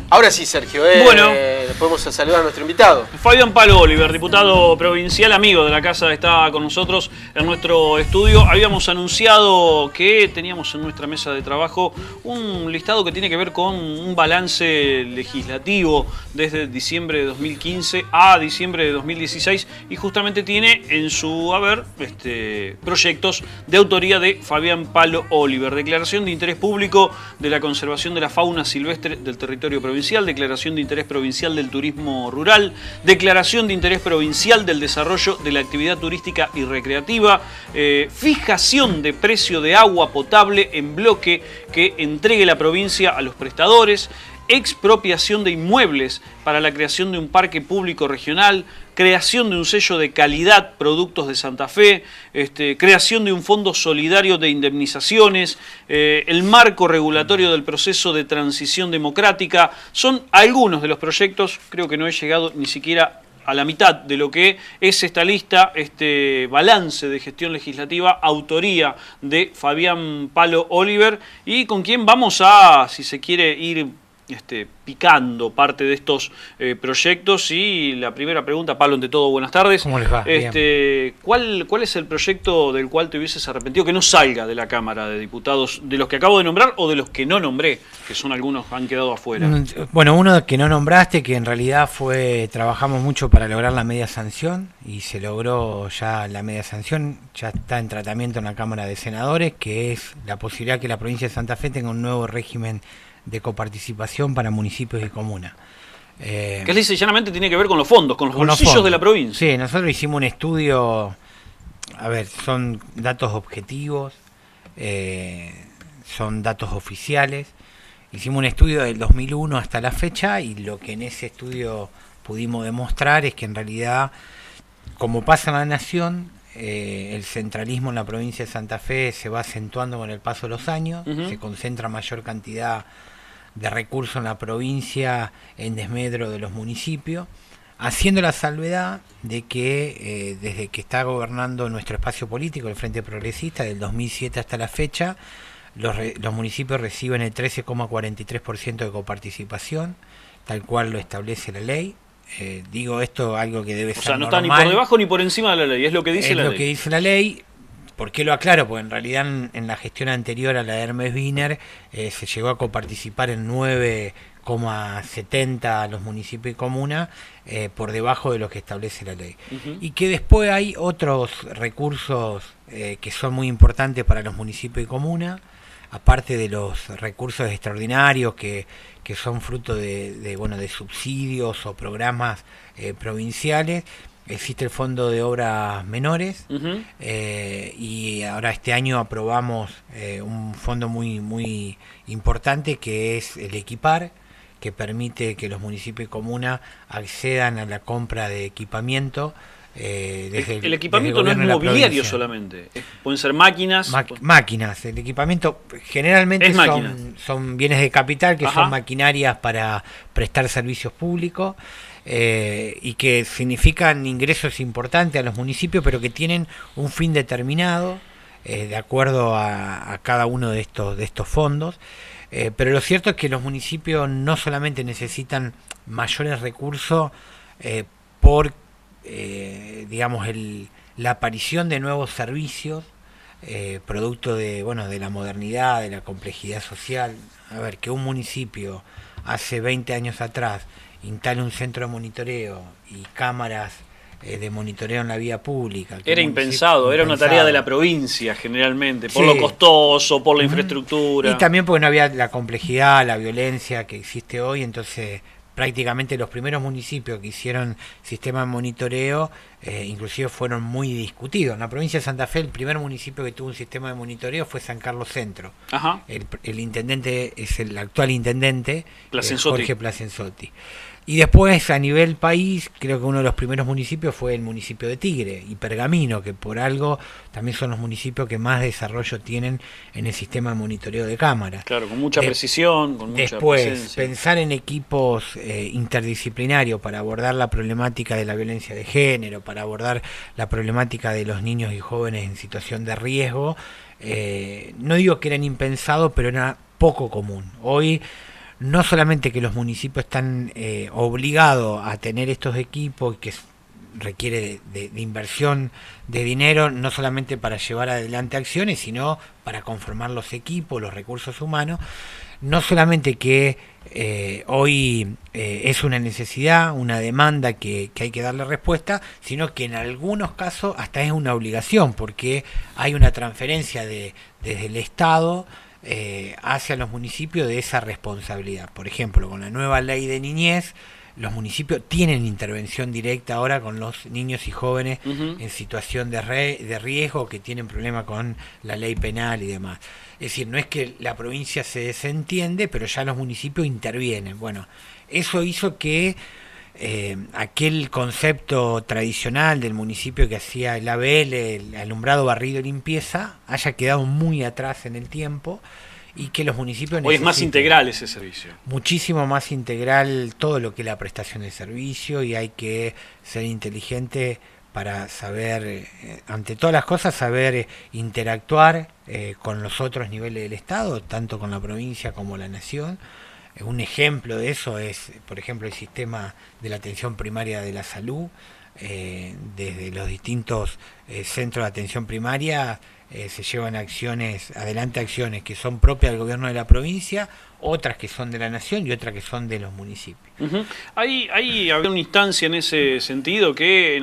Ahora sí, Sergio, Bueno, podemos saludar a nuestro invitado. Fabián Palo Oliver, diputado provincial, amigo de la casa, está con nosotros en nuestro estudio. Habíamos anunciado que teníamos en nuestra mesa de trabajo un listado que tiene que ver con un balance legislativo desde diciembre de 2015 a diciembre de 2016 y justamente tiene en su haber proyectos de autoría de Fabián Palo Oliver. Declaración de interés público de la conservación de la fauna silvestre del territorio provincial, declaración de interés provincial del turismo rural, declaración de interés provincial del desarrollo de la actividad turística y recreativa, fijación de precio de agua potable en bloque que entregue la provincia a los prestadores, expropiación de inmuebles para la creación de un parque público regional, creación de un sello de calidad Productos de Santa Fe, creación de un fondo solidario de indemnizaciones, el marco regulatorio del proceso de transición democrática. Son algunos de los proyectos, creo que no he llegado ni siquiera a la mitad de lo que es esta lista, este balance de gestión legislativa, autoría de Fabián Palo Oliver, y con quien vamos a, si se quiere, ir picando parte de estos proyectos. Y la primera pregunta, Pablo, ante todo, buenas tardes. ¿Cómo les va? ¿Cuál es el proyecto del cual te hubieses arrepentido que no salga de la Cámara de Diputados, de los que acabo de nombrar o de los que no nombré, que son algunos que han quedado afuera? Bueno, uno que no nombraste, que en realidad trabajamos mucho para lograr la media sanción, y se logró ya la media sanción, ya está en tratamiento en la Cámara de Senadores, que es la posibilidad que la provincia de Santa Fe tenga un nuevo régimen de coparticipación para municipios y comunas. Que lisa y llanamente tiene que ver con los fondos, con los bolsillos de la provincia. Sí, nosotros hicimos un estudio, son datos objetivos, son datos oficiales. Hicimos un estudio del 2001 hasta la fecha, y lo que en ese estudio pudimos demostrar es que en realidad, como pasa en la nación, el centralismo en la provincia de Santa Fe se va acentuando con el paso de los años. Se concentra mayor cantidad de recursos en la provincia en desmedro de los municipios, haciendo la salvedad de que desde que está gobernando nuestro espacio político, el Frente Progresista, del 2007 hasta la fecha, los municipios reciben el 13,43% de coparticipación, tal cual lo establece la ley. Digo esto algo que debe ser normal. O sea, no está ni por debajo ni por encima de la ley, es lo que dice la ley. Es lo que dice la ley. ¿Por qué lo aclaro? Porque en realidad en la gestión anterior a la de Hermes Wiener se llegó a coparticipar en 9,70 los municipios y comunas, por debajo de lo que establece la ley. Y que después hay otros recursos que son muy importantes para los municipios y comunas, aparte de los recursos extraordinarios que son fruto de subsidios o programas provinciales. Existe el Fondo de Obras Menores, y ahora este año aprobamos un fondo muy importante, que es el Equipar, que permite que los municipios y comunas accedan a la compra de equipamiento. El equipamiento no es mobiliario solamente, pueden ser máquinas. Máquinas, el equipamiento generalmente son bienes de capital, que son maquinarias para prestar servicios públicos. Y que significan ingresos importantes a los municipios, pero que tienen un fin determinado, de acuerdo a cada uno de estos fondos. Pero lo cierto es que los municipios no solamente necesitan mayores recursos por la aparición de nuevos servicios, producto de la modernidad, de la complejidad social. Que un municipio hace 20 años atrás instale un centro de monitoreo y cámaras de monitoreo en la vía pública. Era impensado, era una tarea de la provincia generalmente, por lo costoso, por la infraestructura. Y también porque no había la complejidad, la violencia que existe hoy. Entonces prácticamente los primeros municipios que hicieron sistema de monitoreo inclusive fueron muy discutidos. En la provincia de Santa Fe, el primer municipio que tuvo un sistema de monitoreo fue San Carlos Centro. El intendente es el actual intendente, Jorge Placenzotti. Y después, a nivel país, creo que uno de los primeros municipios fue el municipio de Tigre y Pergamino, que por algo también son los municipios que más desarrollo tienen en el sistema de monitoreo de cámaras. Claro, con mucha precisión, con mucha presencia. Pensar en equipos interdisciplinarios para abordar la problemática de la violencia de género, para abordar la problemática de los niños y jóvenes en situación de riesgo, no digo que eran impensados, pero era poco común. Hoy no solamente que los municipios están obligados a tener estos equipos, que requiere de inversión de dinero, no solamente para llevar adelante acciones, sino para conformar los equipos, los recursos humanos. No solamente que hoy es una necesidad, una demanda que hay que darle respuesta, sino que en algunos casos hasta es una obligación, porque hay una transferencia desde el Estado hacia los municipios de esa responsabilidad. Por ejemplo, con la nueva ley de niñez, los municipios tienen intervención directa ahora con los niños y jóvenes en situación de riesgo, que tienen problemas con la ley penal y demás. Es decir, no es que la provincia se desentiende, pero ya los municipios intervienen. Bueno, eso hizo que aquel concepto tradicional del municipio que hacía el ABL, el alumbrado, barrido y limpieza, haya quedado muy atrás en el tiempo, y que los municipios hoy es más integral ese servicio. Muchísimo más integral todo lo que es la prestación de servicio, y hay que ser inteligente para saber, ante todas las cosas, saber interactuar con los otros niveles del Estado, tanto con la provincia como la nación. Un ejemplo de eso es, por ejemplo, el sistema de la atención primaria de la salud. Desde los distintos centros de atención primaria se llevan adelante acciones que son propias del gobierno de la provincia, otras que son de la nación y otras que son de los municipios. Hay había una instancia en ese sentido que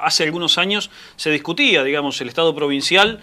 hace algunos años se discutía, digamos, el Estado provincial,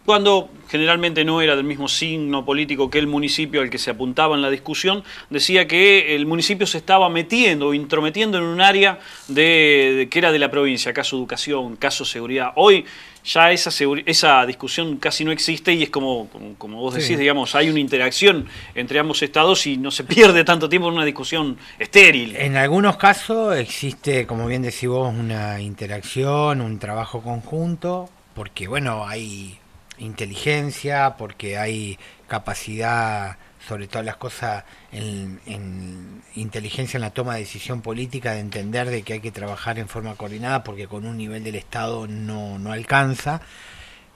cuando generalmente no era del mismo signo político que el municipio al que se apuntaba en la discusión, decía que el municipio se estaba metiendo o intrometiendo en un área que era de la provincia, caso educación, caso seguridad. Hoy ya esa discusión casi no existe, y es como vos decís, digamos, hay una interacción entre ambos estados y no se pierde tanto tiempo en una discusión estéril. En algunos casos existe, como bien decís vos, una interacción, un trabajo conjunto, porque bueno, hay inteligencia, porque hay capacidad, sobre todas las cosas, en inteligencia en la toma de decisión política, de entender de que hay que trabajar en forma coordinada, porque con un nivel del Estado no alcanza.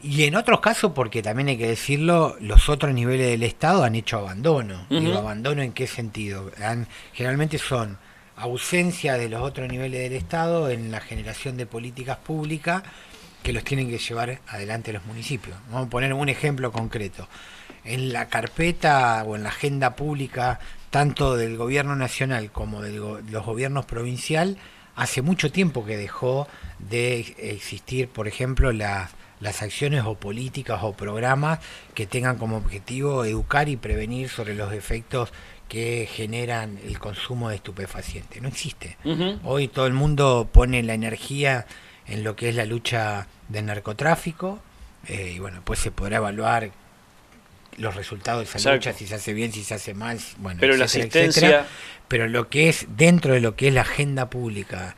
Y en otros casos, porque también hay que decirlo, los otros niveles del Estado han hecho abandono. Digo, ¿abandono en qué sentido? Generalmente son ausencia de los otros niveles del Estado en la generación de políticas públicas que los tienen que llevar adelante los municipios. Vamos a poner un ejemplo concreto. En la carpeta o en la agenda pública, tanto del gobierno nacional como de los gobiernos provincial, hace mucho tiempo que dejó de existir, por ejemplo, las acciones o políticas o programas que tengan como objetivo educar y prevenir sobre los efectos que generan el consumo de estupefacientes. No existe. Hoy todo el mundo pone la energía en lo que es la lucha del narcotráfico, y bueno, pues se podrá evaluar los resultados de esa lucha, si se hace bien, si se hace mal, bueno, pero etcétera, la asistencia, etcétera. Pero lo que es dentro de lo que es la agenda pública,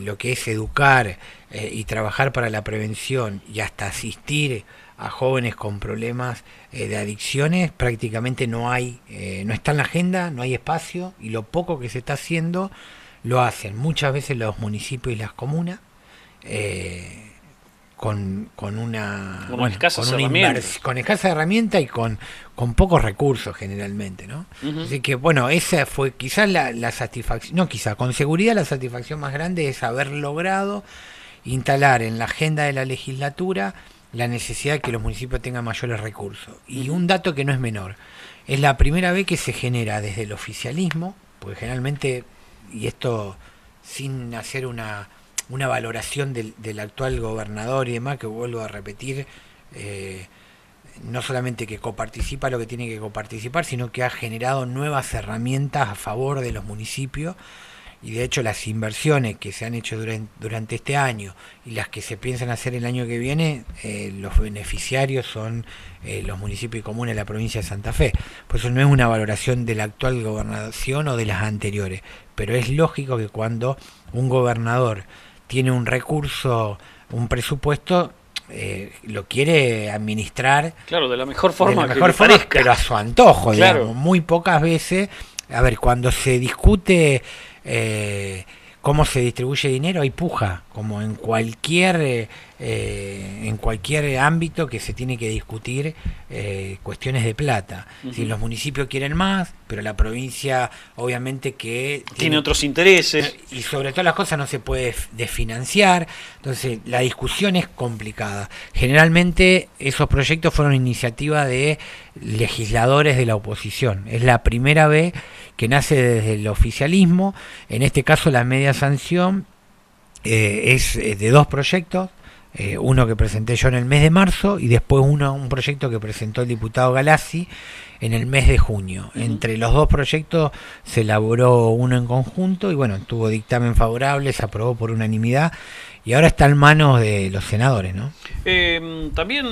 lo que es educar y trabajar para la prevención y hasta asistir a jóvenes con problemas de adicciones, prácticamente no está en la agenda, no hay espacio, y lo poco que se está haciendo lo hacen muchas veces los municipios y las comunas, con escasa herramienta y con pocos recursos generalmente, ¿no? Así que bueno, esa fue quizás la satisfacción, con seguridad la satisfacción más grande, es haber logrado instalar en la agenda de la legislatura la necesidad de que los municipios tengan mayores recursos. Y un dato que no es menor, es la primera vez que se genera desde el oficialismo, porque generalmente, y esto sin hacer una valoración del actual gobernador y demás, que vuelvo a repetir, no solamente que coparticipa lo que tiene que coparticipar, sino que ha generado nuevas herramientas a favor de los municipios, y de hecho las inversiones que se han hecho durante este año y las que se piensan hacer el año que viene, los beneficiarios son los municipios y comunas de la provincia de Santa Fe. Por eso no es una valoración de la actual gobernación o de las anteriores, pero es lógico que cuando un gobernador tiene un recurso, un presupuesto, lo quiere administrar, claro, de la mejor forma, pero a su antojo, claro. Digamos. Muy pocas veces, a ver, cuando se discute ¿Cómo se distribuye dinero? Hay puja, como en cualquier ámbito que se tiene que discutir cuestiones de plata. Si los municipios quieren más, pero la provincia obviamente que tiene otros intereses. Y sobre todas las cosas no se puede desfinanciar, entonces la discusión es complicada. Generalmente esos proyectos fueron iniciativa de legisladores de la oposición. Es la primera vez que nace desde el oficialismo. En este caso la media sanción es de 2 proyectos, uno que presenté yo en el mes de marzo y después un proyecto que presentó el diputado Galassi en el mes de junio. Entre los 2 proyectos se elaboró uno en conjunto y bueno, tuvo dictamen favorable, se aprobó por unanimidad y ahora está en manos de los senadores, ¿no? También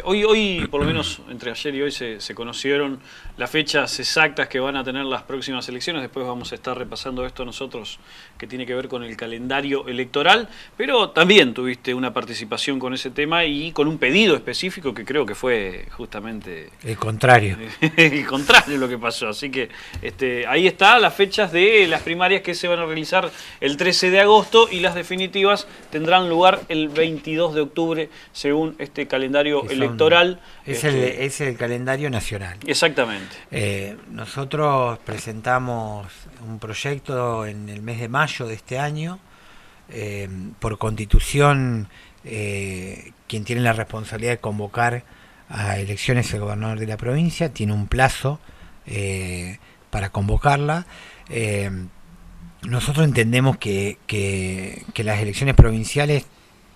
hoy, por lo menos entre ayer y hoy, se conocieron las fechas exactas que van a tener las próximas elecciones. Después vamos a estar repasando esto nosotros, que tiene que ver con el calendario electoral, pero también tuviste una participación con ese tema y con un pedido específico que creo que fue justamente el contrario. El contrario lo que pasó. Así que ahí está las fechas de las primarias que se van a realizar el 13 de agosto y las definitivas tendrán lugar el 22 de octubre según este calendario electoral. Es el calendario nacional. Exactamente. Nosotros presentamos un proyecto en el mes de mayo de este año. Por Constitución, quien tiene la responsabilidad de convocar a elecciones el gobernador de la provincia tiene un plazo para convocarla. Nosotros entendemos que las elecciones provinciales,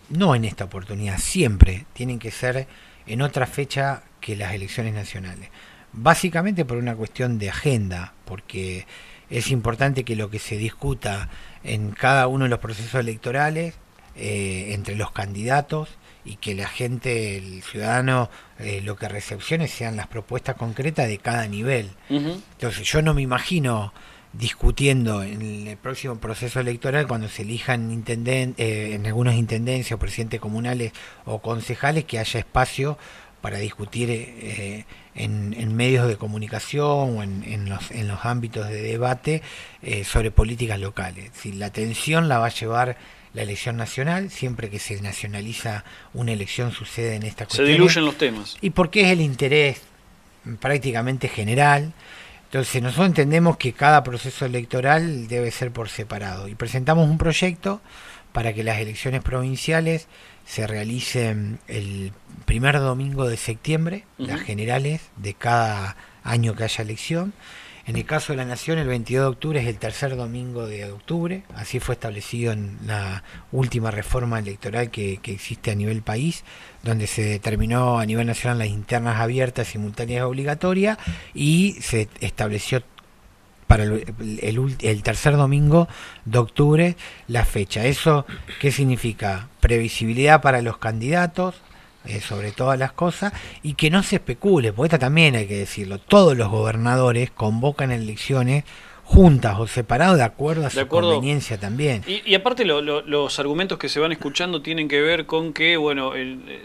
no en esta oportunidad, siempre tienen que ser en otra fecha que las elecciones nacionales. Básicamente por una cuestión de agenda, porque es importante que lo que se discuta en cada uno de los procesos electorales, entre los candidatos, y que la gente, el ciudadano, lo que recepcione sean las propuestas concretas de cada nivel. Entonces yo no me imagino discutiendo en el próximo proceso electoral cuando se elijan en algunas intendencias o presidentes comunales o concejales que haya espacio para discutir en medios de comunicación o en los ámbitos de debate sobre políticas locales. Si la atención la va a llevar la elección nacional, siempre que se nacionaliza una elección sucede en esta cuestión. Se diluyen los temas. Y porque es el interés prácticamente general. Entonces nosotros entendemos que cada proceso electoral debe ser por separado y presentamos un proyecto para que las elecciones provinciales se realicen el primer domingo de septiembre, las generales de cada año que haya elección. En el caso de la Nación, el 22 de octubre es el tercer domingo de octubre, así fue establecido en la última reforma electoral que existe a nivel país, donde se determinó a nivel nacional las internas abiertas, simultáneas y obligatorias, y se estableció para el tercer domingo de octubre la fecha. ¿Eso qué significa? Previsibilidad para los candidatos, sobre todas las cosas, y que no se especule, porque esta también hay que decirlo, todos los gobernadores convocan elecciones juntas o separados de acuerdo a su conveniencia también. Y aparte los argumentos que se van escuchando tienen que ver con que, bueno,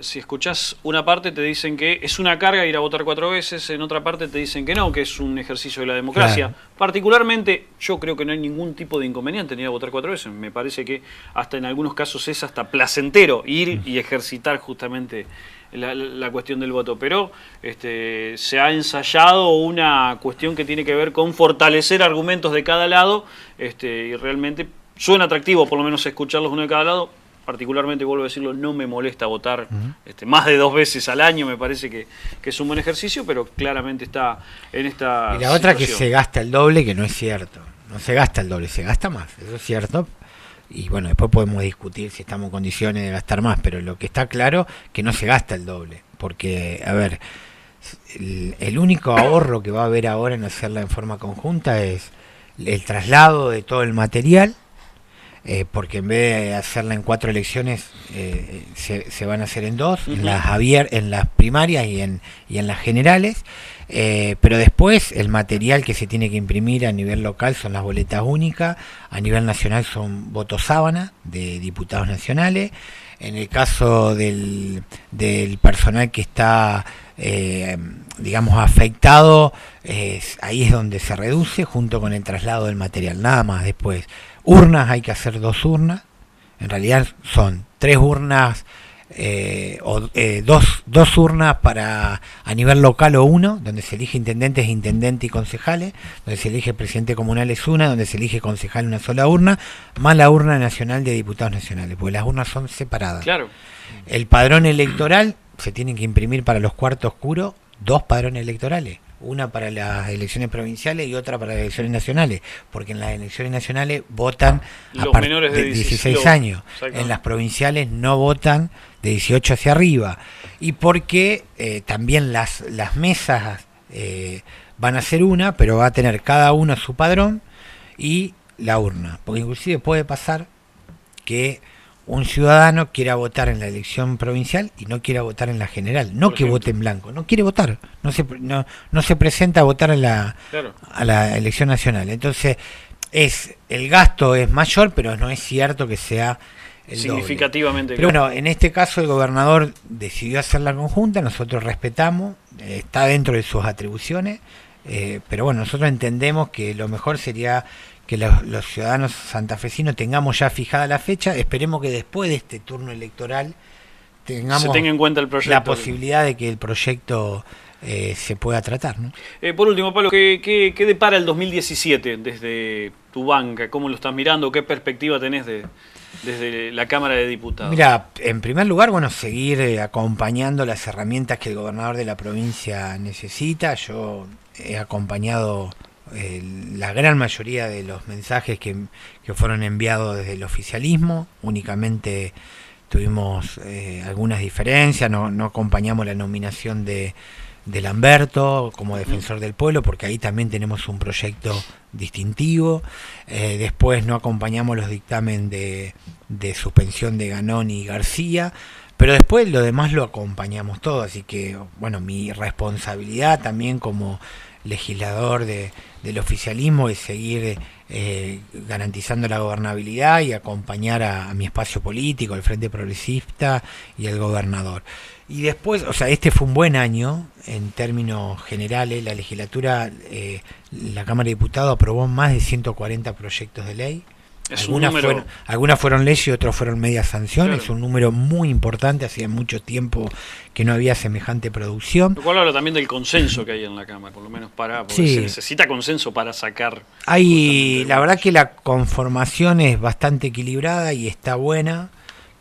si escuchás una parte te dicen que es una carga ir a votar 4 veces, en otra parte te dicen que no, que es un ejercicio de la democracia. Claro. Particularmente, yo creo que no hay ningún tipo de inconveniente en ir a votar 4 veces. Me parece que hasta en algunos casos es hasta placentero ir y ejercitar justamente la cuestión del voto, pero se ha ensayado una cuestión que tiene que ver con fortalecer argumentos de cada lado, y realmente suena atractivo por lo menos escucharlos uno de cada lado. Particularmente, vuelvo a decirlo, no me molesta votar más de 2 veces al año, me parece que es un buen ejercicio, pero claramente está en esta y la otra situación. Que se gasta el doble, que no es cierto, no se gasta el doble, se gasta más, eso es cierto. Y bueno, después podemos discutir si estamos en condiciones de gastar más, pero lo que está claro que no se gasta el doble, porque, a ver, el único ahorro que va a haber ahora en hacerla en forma conjunta es el traslado de todo el material, porque en vez de hacerla en 4 elecciones, se van a hacer en 2, en las primarias y en las generales. Pero después el material que se tiene que imprimir a nivel local son las boletas únicas, a nivel nacional son votos sábana de diputados nacionales, En el caso del personal que está, digamos, afectado, ahí es donde se reduce junto con el traslado del material, nada más. Después, urnas, hay que hacer 2 urnas, en realidad son 3 urnas, dos urnas para a nivel local o 1, donde se elige intendentes, intendentes y concejales, donde se elige presidente comunal es una, donde se elige concejal una sola urna, más la urna nacional de diputados nacionales, porque las urnas son separadas. Claro. El padrón electoral, se tienen que imprimir para los cuartos oscuros 2 padrones electorales, una para las elecciones provinciales y otra para las elecciones nacionales, porque en las elecciones nacionales votan a Los partir menores de 16 años, en las provinciales no votan de 18 hacia arriba, y porque también las mesas van a ser una, pero va a tener cada uno su padrón y la urna, porque inclusive puede pasar que un ciudadano quiera votar en la elección provincial y no quiera votar en la general, no que vote en blanco, no quiere votar, no se presenta a votar Claro. a la elección nacional. Entonces, el gasto es mayor, pero no es cierto que sea el significativamente. doble. Pero bueno, en este caso el gobernador decidió hacer la conjunta, nosotros respetamos, está dentro de sus atribuciones, pero bueno, nosotros entendemos que lo mejor sería que los ciudadanos santafesinos tengamos ya fijada la fecha. Esperemos que después de este turno electoral tengamos se tenga en cuenta el proyecto, la posibilidad de que el proyecto se pueda tratar, ¿no? Por último, Pablo, ¿qué depara el 2017 desde tu banca? ¿Cómo lo estás mirando? ¿Qué perspectiva tenés desde la Cámara de Diputados? Mira, en primer lugar, bueno, seguir acompañando las herramientas que el gobernador de la provincia necesita. Yo he acompañado la gran mayoría de los mensajes que fueron enviados desde el oficialismo. Únicamente tuvimos algunas diferencias, no acompañamos la nominación de Lamberto como defensor del pueblo, porque ahí también tenemos un proyecto distintivo. Después no acompañamos los dictamen de suspensión de Ganón y García, pero después lo demás lo acompañamos todo. Así que, bueno, mi responsabilidad también como legislador del oficialismo es seguir garantizando la gobernabilidad y acompañar a mi espacio político, el Frente Progresista y el gobernador. Y después, o sea, este fue un buen año en términos generales. La legislatura, la Cámara de Diputados aprobó más de 140 proyectos de ley. Algunas fueron leyes y otros fueron media sanción. Claro. Es un número muy importante, hacía mucho tiempo que no había semejante producción. Lo cual habla también del consenso que hay en la Cámara, por lo menos porque se necesita consenso para sacar. La verdad que la conformación es bastante equilibrada y está buena,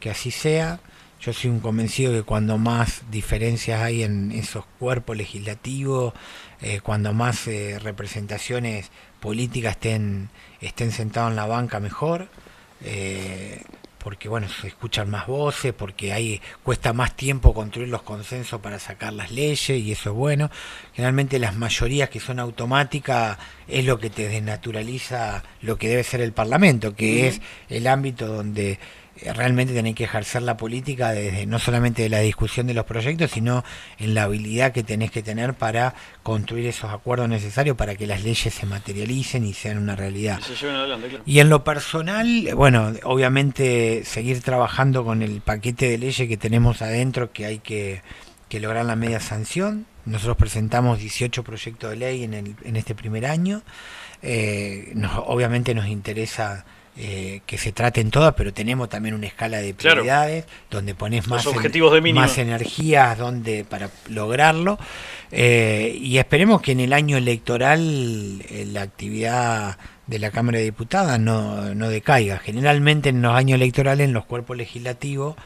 que así sea. Yo soy un convencido que cuando más diferencias hay en esos cuerpos legislativos, cuando más representaciones políticas estén sentados en la banca, mejor, porque bueno, se escuchan más voces, porque cuesta más tiempo construir los consensos para sacar las leyes, y eso es bueno. Generalmente las mayorías que son automáticas es lo que te desnaturaliza lo que debe ser el Parlamento, que es el ámbito donde realmente tenés que ejercer la política desde no solamente de la discusión de los proyectos, sino en la habilidad que tenés que tener para construir esos acuerdos necesarios para que las leyes se materialicen y sean una realidad. Y se lleven adelante, claro. Y en lo personal, bueno, obviamente seguir trabajando con el paquete de leyes que tenemos adentro, que hay que lograr la media sanción. Nosotros presentamos 18 proyectos de ley en este primer año. Obviamente nos interesa que se traten todas, pero tenemos también una escala de prioridades, claro, donde pones más energías para lograrlo, y esperemos que en el año electoral la actividad de la Cámara de Diputados no decaiga. Generalmente en los años electorales en los cuerpos legislativos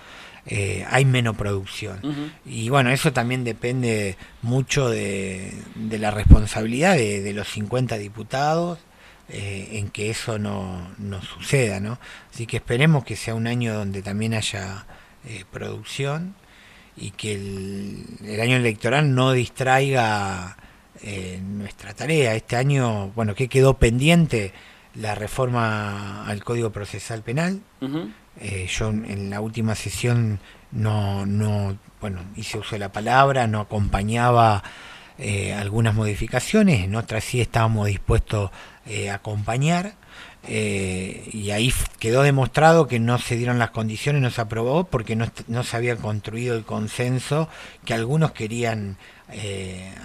hay menos producción, y bueno, eso también depende mucho de la responsabilidad de los 50 diputados, en que eso no suceda, ¿no? Así que esperemos que sea un año donde también haya producción, y que el año electoral no distraiga nuestra tarea. Este año, bueno, ¿qué quedó pendiente? La reforma al Código Procesal Penal. Yo en la última sesión hice uso de la palabra, no acompañaba algunas modificaciones, en otras sí estábamos dispuestos acompañar. Y ahí quedó demostrado que no se dieron las condiciones, no se aprobó porque no se había construido el consenso que algunos querían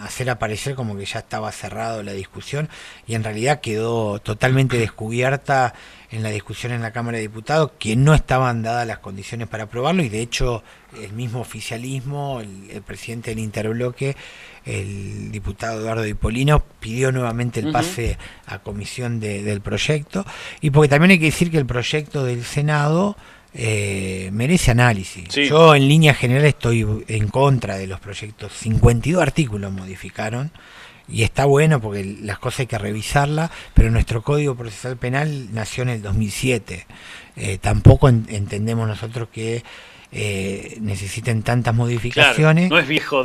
hacer aparecer como que ya estaba cerrado la discusión, y en realidad quedó totalmente descubierta en la discusión en la Cámara de Diputados que no estaban dadas las condiciones para aprobarlo, y de hecho el mismo oficialismo, el presidente del interbloque, el diputado Eduardo Dipolino, pidió nuevamente el pase a comisión del proyecto, y porque también hay que decir que el proyecto del Senado merece análisis. Sí. Yo en línea general estoy en contra de los proyectos. 52 artículos modificaron, y está bueno porque las cosas hay que revisarlas, pero nuestro Código Procesal Penal nació en el 2007. Tampoco entendemos nosotros que necesiten tantas modificaciones. Claro, no es viejo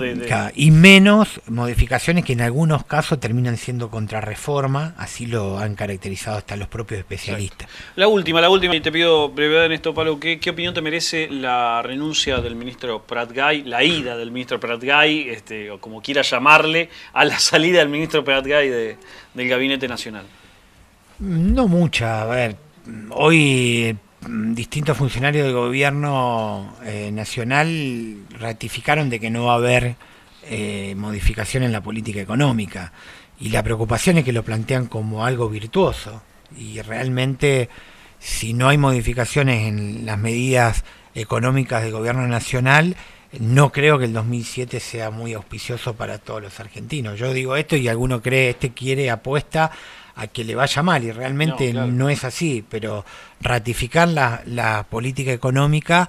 y menos modificaciones que en algunos casos terminan siendo contrarreforma, así lo han caracterizado hasta los propios especialistas. La última, y te pido brevedad en esto, Pablo, ¿qué opinión te merece la renuncia del ministro Pratgay, la ida del ministro Pratgay, o como quiera llamarle, a la salida del ministro Pratgay del Gabinete Nacional? No mucha, a ver, hoy distintos funcionarios del gobierno nacional ratificaron de que no va a haber modificación en la política económica, y la preocupación es que lo plantean como algo virtuoso, y realmente si no hay modificaciones en las medidas económicas del gobierno nacional, no creo que el 2007 sea muy auspicioso para todos los argentinos. Yo digo esto y alguno cree, apuesta a que le vaya mal, y realmente no es así, pero ratificar la política económica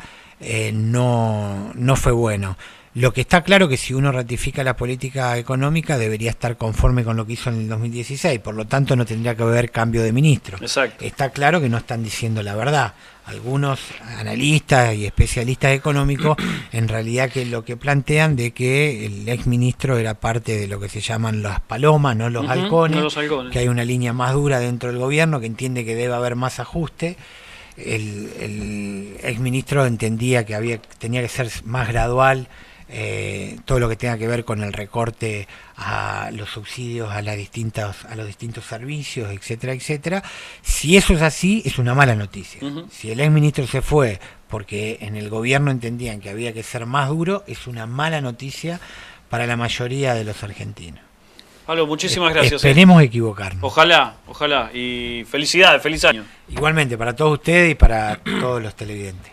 no fue bueno. Lo que está claro que si uno ratifica la política económica debería estar conforme con lo que hizo en el 2016, por lo tanto no tendría que haber cambio de ministro. Exacto. Está claro que no están diciendo la verdad. Algunos analistas y especialistas económicos en realidad que lo que plantean de que el exministro era parte de lo que se llaman las palomas, no los halcones, que hay una línea más dura dentro del gobierno, que entiende que debe haber más ajuste. El exministro entendía que tenía que ser más gradual todo lo que tenga que ver con el recorte a los subsidios a los distintos servicios, etcétera, etcétera. Si eso es así, es una mala noticia. Si el exministro se fue porque en el gobierno entendían que había que ser más duro, es una mala noticia para la mayoría de los argentinos. Pablo, muchísimas gracias. Esperemos equivocarnos. Ojalá, y felicidades, feliz año. Igualmente para todos ustedes y para todos los televidentes.